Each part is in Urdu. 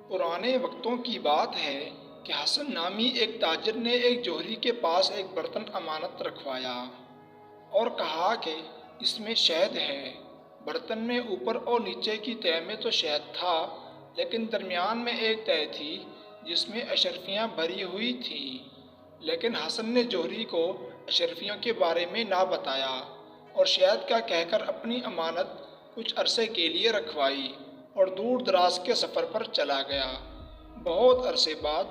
پرانے وقتوں کی بات ہے کہ حسن نامی ایک تاجر نے ایک جوہری کے پاس ایک برتن امانت رکھوایا اور کہا کہ اس میں شہد ہے۔ برتن میں اوپر اور نیچے کی تہہ میں تو شہد تھا، لیکن درمیان میں ایک تہہ تھی جس میں اشرفیاں بھری ہوئی تھیں۔ لیکن حسن نے جوہری کو اشرفیوں کے بارے میں نہ بتایا اور شہد کا کہہ کر اپنی امانت کچھ عرصے کے لیے رکھوائی اور دور دراز کے سفر پر چلا گیا۔ بہت عرصے بعد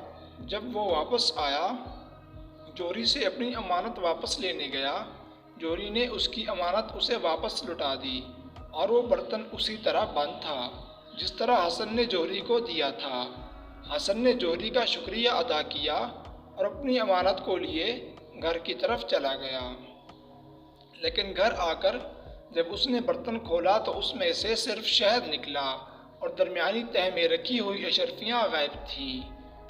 جب وہ واپس آیا، جوہری سے اپنی امانت واپس لینے گیا۔ جوہری نے اس کی امانت اسے واپس لوٹا دی اور وہ برتن اسی طرح بند تھا جس طرح حسن نے جوہری کو دیا تھا۔ حسن نے جوہری کا شکریہ ادا کیا اور اپنی امانت کو لیے گھر کی طرف چلا گیا۔ لیکن گھر آ کر جب اس نے برتن کھولا تو اس میں سے صرف شہد نکلا اور درمیانی تہہ میں رکھی ہوئی اشرفیاں غائب تھیں۔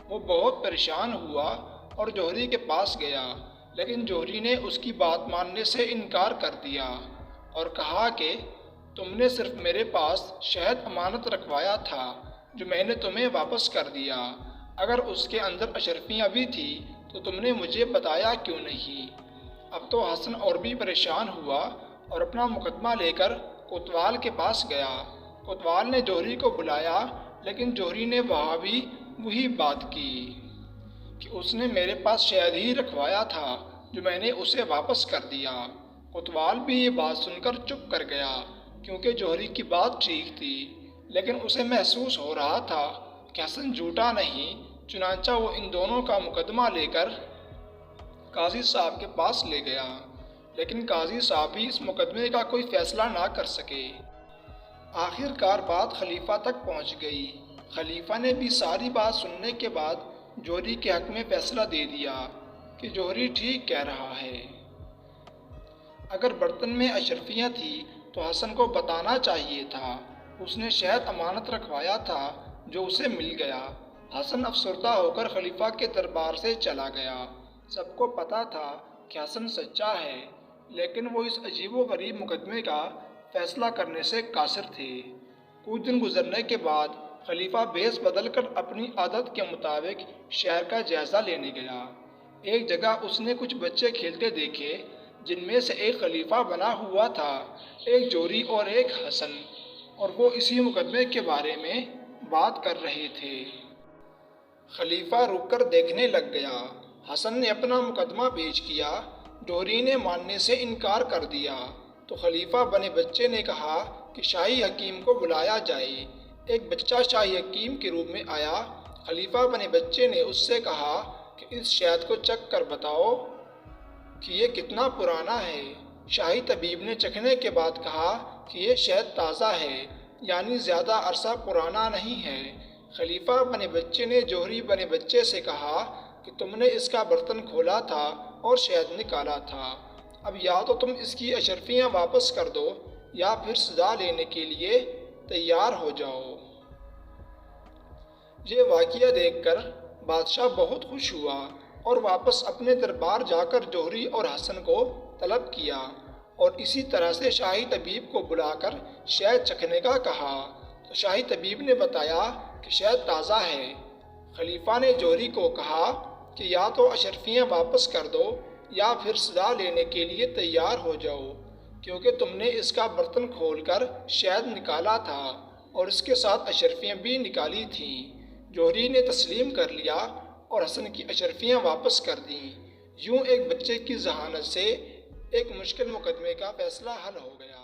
وہ بہت پریشان ہوا اور جوہری کے پاس گیا، لیکن جوہری نے اس کی بات ماننے سے انکار کر دیا اور کہا کہ تم نے صرف میرے پاس شہد امانت رکھوایا تھا جو میں نے تمہیں واپس کر دیا۔ اگر اس کے اندر اشرفیاں بھی تھیں تو تم نے مجھے بتایا کیوں نہیں؟ اب تو حسن اور بھی پریشان ہوا اور اپنا مقدمہ لے کر کوتوال کے پاس گیا۔ کوتوال نے جوہری کو بلایا، لیکن جوہری نے وہاں بھی وہی بات کی کہ اس نے میرے پاس شہد ہی رکھوایا تھا جو میں نے اسے واپس کر دیا۔ کوتوال بھی یہ بات سن کر چپ کر گیا کیونکہ جوہری کی بات ٹھیک تھی، لیکن اسے محسوس ہو رہا تھا کہ حسن جھوٹا نہیں۔ چنانچہ وہ ان دونوں کا مقدمہ لے کر قاضی صاحب کے پاس لے گیا، لیکن قاضی صاحب بھی اس مقدمے کا کوئی فیصلہ نہ کر سکے۔ آخر کار بات خلیفہ تک پہنچ گئی۔ خلیفہ نے بھی ساری بات سننے کے بعد جوہری کے حق میں فیصلہ دے دیا کہ جوہری ٹھیک کہہ رہا ہے۔ اگر برتن میں اشرفیاں تھیں تو حسن کو بتانا چاہیے تھا۔ اس نے شہد امانت رکھوایا تھا جو اسے مل گیا۔ حسن افسردہ ہو کر خلیفہ کے دربار سے چلا گیا۔ سب کو پتہ تھا کہ حسن سچا ہے، لیکن وہ اس عجیب و غریب مقدمے کا فیصلہ کرنے سے قاصر تھے۔ کچھ دن گزرنے کے بعد خلیفہ بھیس بدل کر اپنی عادت کے مطابق شہر کا جائزہ لینے گیا۔ ایک جگہ اس نے کچھ بچے کھیلتے دیکھے جن میں سے ایک خلیفہ بنا ہوا تھا، ایک جوہری اور ایک حسن، اور وہ اسی مقدمے کے بارے میں بات کر رہے تھے۔ خلیفہ رک کر دیکھنے لگ گیا۔ حسن نے اپنا مقدمہ پیش کیا، جوہری نے ماننے سے انکار کر دیا تو خلیفہ بنے بچے نے کہا کہ شاہی حکیم کو بلایا جائے۔ ایک بچہ شاہی حکیم کے روپ میں آیا۔ خلیفہ بنے بچے نے اس سے کہا کہ اس شہد کو چکھ کر بتاؤ کہ یہ کتنا پرانا ہے۔ شاہی طبیب نے چکھنے کے بعد کہا کہ یہ شہد تازہ ہے، یعنی زیادہ عرصہ پرانا نہیں ہے۔ خلیفہ بنے بچے نے جوہری بنے بچے سے کہا کہ تم نے اس کا برتن کھولا تھا اور شہد نکالا تھا، اب یا تو تم اس کی اشرفیاں واپس کر دو یا پھر سزا لینے کے لیے تیار ہو جاؤ۔ یہ واقعہ دیکھ کر بادشاہ بہت خوش ہوا اور واپس اپنے دربار جا کر جوہری اور حسن کو طلب کیا اور اسی طرح سے شاہی طبیب کو بلا کر شہد چکھنے کا کہا تو شاہی طبیب نے بتایا کہ شہد تازہ ہے۔ خلیفہ نے جوہری کو کہا کہ یا تو اشرفیاں واپس کر دو یا پھر سزا لینے کے لیے تیار ہو جاؤ، کیونکہ تم نے اس کا برتن کھول کر شہد نکالا تھا اور اس کے ساتھ اشرفیاں بھی نکالی تھیں۔ جوہری نے تسلیم کر لیا اور حسن کی اشرفیاں واپس کر دیں۔ یوں ایک بچے کی ذہانت سے ایک مشکل مقدمے کا فیصلہ حل ہو گیا۔